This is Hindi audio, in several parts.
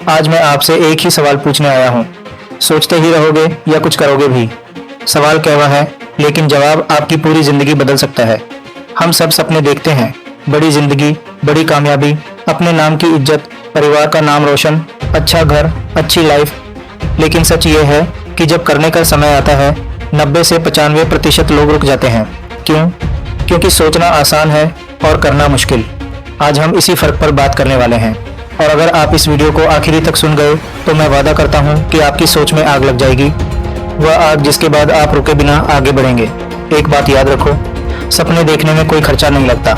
आज मैं आपसे एक ही सवाल पूछने आया हूँ। सोचते ही रहोगे या कुछ करोगे भी? सवाल कड़वा है, लेकिन जवाब आपकी पूरी जिंदगी बदल सकता है। हम सब सपने देखते हैं, बड़ी जिंदगी, बड़ी कामयाबी, अपने नाम की इज्जत, परिवार का नाम रोशन, अच्छा घर, अच्छी लाइफ। लेकिन सच ये है कि जब करने का समय आता है 90 से 95% लोग रुक जाते हैं। क्यों? क्योंकि सोचना आसान है और करना मुश्किल। आज हम इसी फर्क पर बात करने वाले हैं, और अगर आप इस वीडियो को आखिरी तक सुन गए तो मैं वादा करता हूँ कि आपकी सोच में आग लग जाएगी, वह आग जिसके बाद आप रुके बिना आगे बढ़ेंगे। एक बात याद रखो, सपने देखने में कोई खर्चा नहीं लगता,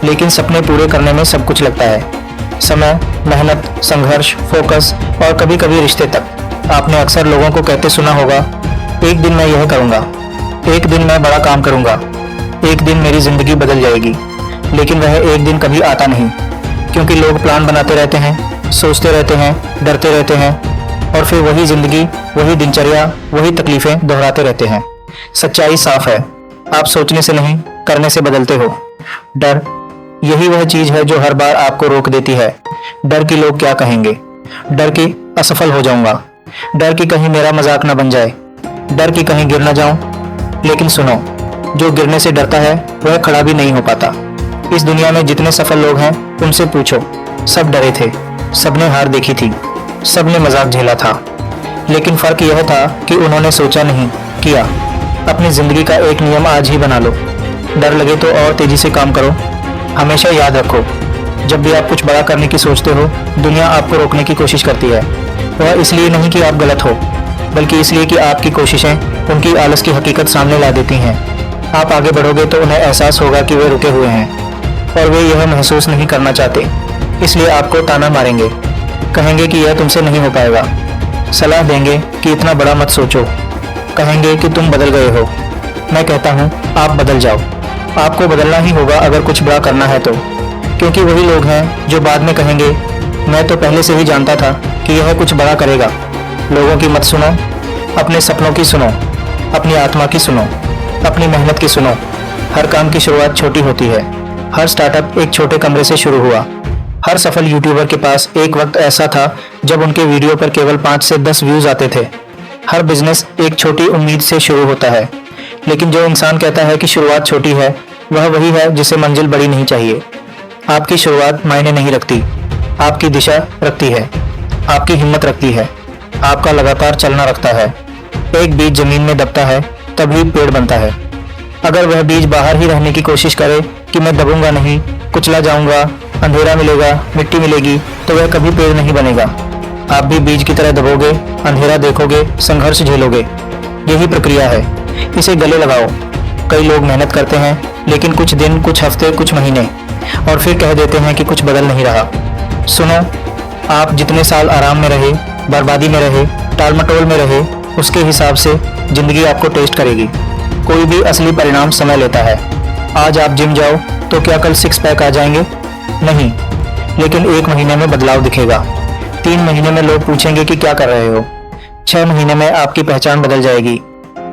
लेकिन सपने पूरे करने में सब कुछ लगता है। समय, मेहनत, संघर्ष, फोकस और कभी कभी रिश्ते तक। आपने अक्सर लोगों को कहते सुना होगा, एक दिन मैं यह करूँगा, एक दिन मैं बड़ा काम करूँगा, एक दिन मेरी जिंदगी बदल जाएगी। लेकिन वह एक दिन कभी आता नहीं, क्योंकि लोग प्लान बनाते रहते हैं, सोचते रहते हैं, डरते रहते हैं, और फिर वही जिंदगी, वही दिनचर्या, वही तकलीफें दोहराते रहते हैं। सच्चाई साफ है, आप सोचने से नहीं, करने से बदलते हो। डर, यही वह चीज है जो हर बार आपको रोक देती है। डर कि लोग क्या कहेंगे, डर कि असफल हो जाऊंगा, डर कि कहीं मेरा मजाक न बन जाए, डर कि कहीं गिर न जाऊं। लेकिन सुनो, जो गिरने से डरता है वह खड़ा भी नहीं हो पाता। इस दुनिया में जितने सफल लोग हैं उनसे पूछो, सब डरे थे, सबने हार देखी थी, सबने मजाक झेला था, लेकिन फर्क यह था कि उन्होंने सोचा नहीं, किया। अपनी जिंदगी का एक नियम आज ही बना लो, डर लगे तो और तेजी से काम करो। हमेशा याद रखो, जब भी आप कुछ बड़ा करने की सोचते हो, दुनिया आपको रोकने की कोशिश करती है। वह इसलिए नहीं कि आप गलत हो, बल्कि इसलिए कि आपकी कोशिशें उनकी आलस की हकीकत सामने ला देती हैं। आप आगे बढ़ोगे तो उन्हें एहसास होगा कि वे रुके हुए हैं, और वे यह महसूस नहीं करना चाहते, इसलिए आपको ताना मारेंगे, कहेंगे कि यह तुमसे नहीं हो पाएगा, सलाह देंगे कि इतना बड़ा मत सोचो, कहेंगे कि तुम बदल गए हो। मैं कहता हूँ, आप बदल जाओ। आपको बदलना ही होगा अगर कुछ बड़ा करना है तो, क्योंकि वही लोग हैं जो बाद में कहेंगे, मैं तो पहले से ही जानता था कि यह कुछ बड़ा करेगा। लोगों की मत सुनो, अपने सपनों की सुनो, अपनी आत्मा की सुनो, अपनी मेहनत की सुनो। हर काम की शुरुआत छोटी होती है। हर स्टार्टअप एक छोटे कमरे से शुरू हुआ। हर सफल यूट्यूबर के पास एक वक्त ऐसा था जब उनके वीडियो पर केवल 5 से 10 व्यूज आते थे। हर बिजनेस एक छोटी उम्मीद से शुरू होता है, लेकिन जो इंसान कहता है कि शुरुआत छोटी है, वह वही है जिसे मंजिल बड़ी नहीं चाहिए। आपकी शुरुआत मायने नहीं रखती, आपकी दिशा रखती है, आपकी हिम्मत रखती है, आपका लगातार चलना रखता है। एक बीज जमीन में दबता है, तभी पेड़ बनता है। अगर वह बीज बाहर ही रहने की कोशिश करे कि मैं दबूंगा नहीं, कुचला जाऊंगा, अंधेरा मिलेगा, मिट्टी मिलेगी, तो वह कभी पेड़ नहीं बनेगा। आप भी बीज की तरह दबोगे, अंधेरा देखोगे, संघर्ष झेलोगे। यही प्रक्रिया है, इसे गले लगाओ। कई लोग मेहनत करते हैं, लेकिन कुछ दिन, कुछ हफ्ते, कुछ महीने, और फिर कह देते हैं कि कुछ बदल नहीं रहा। सुनो, आप जितने साल आराम में रहे, बर्बादी में रहे, टालमटोल में रहे, उसके हिसाब से जिंदगी आपको टेस्ट करेगी। कोई भी असली परिणाम समय लेता है। आज आप जिम जाओ तो क्या कल 6 पैक आ जाएंगे? नहीं, लेकिन 1 महीने में बदलाव दिखेगा। 3 महीने में लोग पूछेंगे कि क्या कर रहे हो। 6 महीने में आपकी पहचान बदल जाएगी।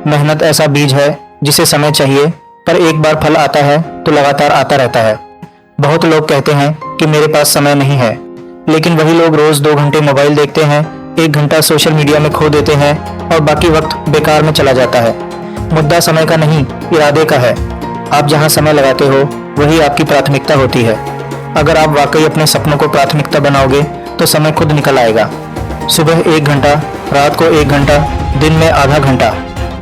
मेहनत ऐसा बीज है जिसे समय चाहिए, पर एक बार फल आता है तो लगातार आता रहता है। बहुत लोग कहते हैं कि मेरे पास समय नहीं है, लेकिन वही लोग रोज 2 घंटे मोबाइल देखते हैं, 1 घंटा सोशल मीडिया में खो देते हैं, और बाकी वक्त बेकार में चला जाता है। मुद्दा समय का नहीं, इरादे का है। आप जहां समय लगाते हो वही आपकी प्राथमिकता होती है। अगर आप वाकई अपने सपनों को प्राथमिकता बनाओगे तो समय खुद निकल आएगा। सुबह 1 घंटा, रात को 1 घंटा, दिन में आधा घंटा,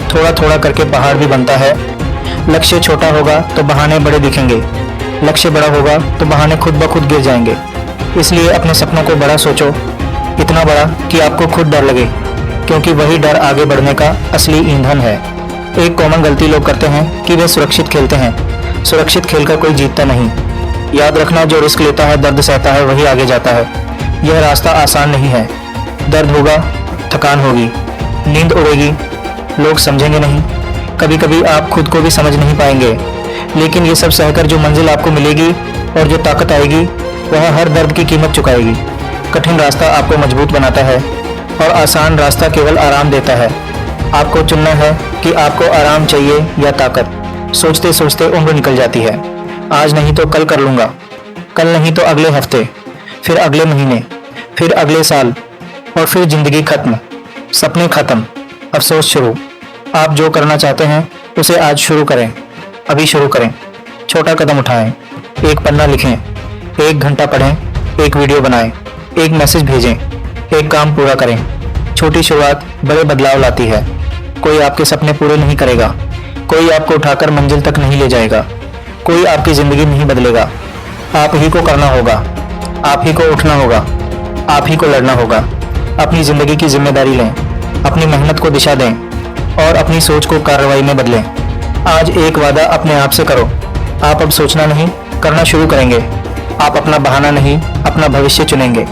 थोड़ा थोड़ा करके पहाड़ भी बनता है। लक्ष्य छोटा होगा तो बहाने बड़े दिखेंगे, लक्ष्य बड़ा होगा तो बहाने खुद ब खुद गिर जाएंगे। इसलिए अपने सपनों को बड़ा सोचो, इतना बड़ा कि आपको खुद डर लगे, क्योंकि वही डर आगे बढ़ने का असली ईंधन है। एक कॉमन गलती लोग करते हैं कि वे सुरक्षित खेलते हैं। सुरक्षित खेलकर कोई जीतता नहीं। याद रखना, जो रिस्क लेता है, दर्द सहता है, वही आगे जाता है। यह रास्ता आसान नहीं है। दर्द होगा, थकान होगी, नींद उड़ेगी, लोग समझेंगे नहीं, कभी कभी आप खुद को भी समझ नहीं पाएंगे। लेकिन ये सब सहकर जो मंजिल आपको मिलेगी और जो ताकत आएगी, वह हर दर्द की कीमत चुकाएगी। कठिन रास्ता आपको मजबूत बनाता है, और आसान रास्ता केवल आराम देता है। आपको चुनना है कि आपको आराम चाहिए या ताकत। सोचते सोचते उम्र निकल जाती है। आज नहीं तो कल कर लूँगा, कल नहीं तो अगले हफ्ते, फिर अगले महीने, फिर अगले साल और फिर जिंदगी खत्म, सपने खत्म, अफसोस शुरू। आप जो करना चाहते हैं उसे आज शुरू करें, अभी शुरू करें। छोटा कदम उठाएं, एक पन्ना लिखें, 1 घंटा पढ़ें, एक वीडियो बनाएं, एक मैसेज भेजें, एक काम पूरा करें। छोटी शुरुआत बड़े बदलाव लाती है। कोई आपके सपने पूरे नहीं करेगा, कोई आपको उठाकर मंजिल तक नहीं ले जाएगा, कोई आपकी जिंदगी नहीं बदलेगा। आप ही को करना होगा, आप ही को उठना होगा, आप ही को लड़ना होगा। अपनी जिंदगी की जिम्मेदारी लें, अपनी मेहनत को दिशा दें और अपनी सोच को कार्रवाई में बदलें। आज एक वादा अपने आप से करो, आप अब सोचना नहीं, करना शुरू करेंगे। आप अपना बहाना नहीं, अपना भविष्य चुनेंगे।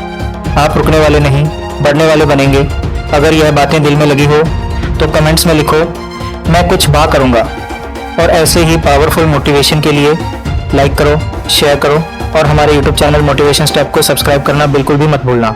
आप रुकने वाले नहीं, बढ़ने वाले बनेंगे। अगर यह बातें दिल में लगी हो तो कमेंट्स में लिखो, मैं कुछ करूँगा। और ऐसे ही पावरफुल मोटिवेशन के लिए लाइक करो, शेयर करो और हमारे YouTube चैनल मोटिवेशन स्टेप को सब्सक्राइब करना बिल्कुल भी मत भूलना।